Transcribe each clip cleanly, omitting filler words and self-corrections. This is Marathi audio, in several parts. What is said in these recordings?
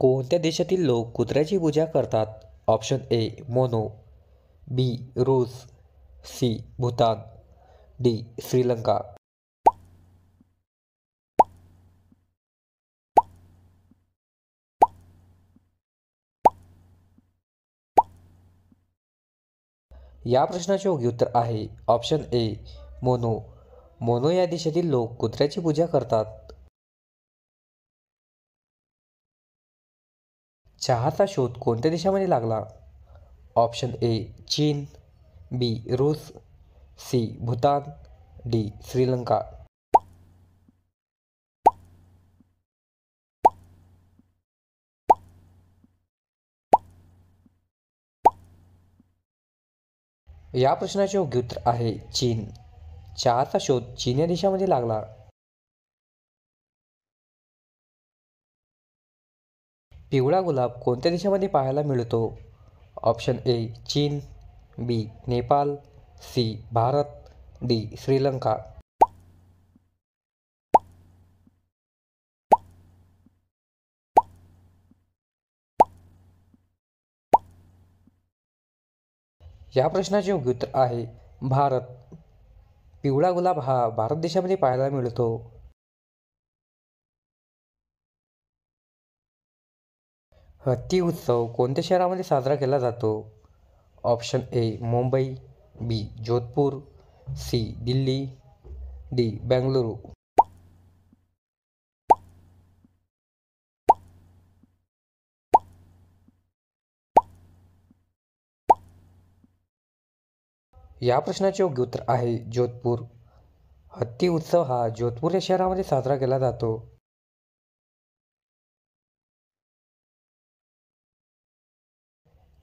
कोणत्या देशातील लोक कुत्र्याची पूजा करतात? ऑप्शन ए मोनो, बी रूस, सी भूतान, डी श्रीलंका. या प्रश्नाचे योग्य उत्तर आहे ऑप्शन ए मोनो. मोनो या देशातील लोक कुत्र्याची पूजा करतात. चहाचा शोध कोणत्या देशामध्ये लागला? ऑप्शन ए चीन, बी रूस, सी भूतान, डी श्रीलंका. या प्रश्नाचे योग्य उत्तर आहे चीन. चहाचा शोध चीन या देशामध्ये लागला. पिवळा गुलाब कोणत्या देशामध्ये पाहायला मिळतो? ऑप्शन ए चीन, बी नेपाळ, सी भारत, डी श्रीलंका. या प्रश्नाचे योग्य उत्तर आहे भारत. पिवळा गुलाब हा भारत देशामध्ये पाहायला मिळतो. हत्ती उत्सव कोणत्या शहरामध्ये साजरा केला जातो? Option A Mumbai, B Jodhpur, C Delhi, D Bengaluru. या प्रश्नाचे योग्य उत्तर आहे जोधपूर. हत्ती उत्सव हा जोधपूर या शहरामध्ये साजरा केला जातो.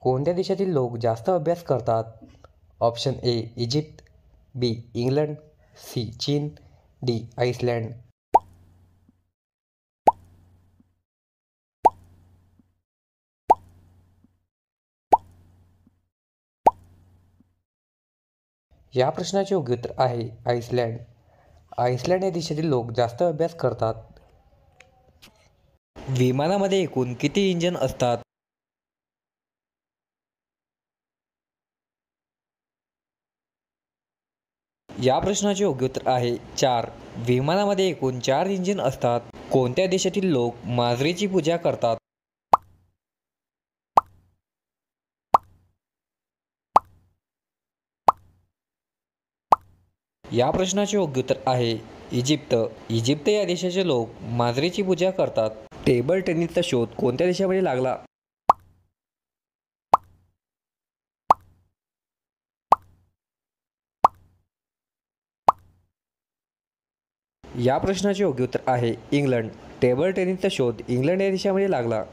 कोणत्या देशातील लोक जास्त अभ्यास करतात? Option A Egypt, B England, C चीन, डी आइसलँड. या प्रश्नाचे योग्य उत्तर आहे आइसलँड. आइसलँड या देशातील लोक जास्त अभ्यास करतात. विमानामध्ये एकूण किती इंजिन असतात? या प्रश्नाचे योग्य उत्तर आहे 4. विमानामध्ये एकूण 4 इंजिन असतात. कोणत्या देशातील लोक मांजरीची पूजा करतात? या प्रश्नाचे योग्य उत्तर आहे इजिप्त. इजिप्त या देशाचे लोक मांजरीची पूजा करतात. टेबल टेनिसचा शोध कोणत्या देशामध्ये लागला? या प्रश्नाचे योग्य उत्तर आहे इंग्लंड. टेबल टेनिसचा शोध इंग्लंड या देशामध्ये लागला.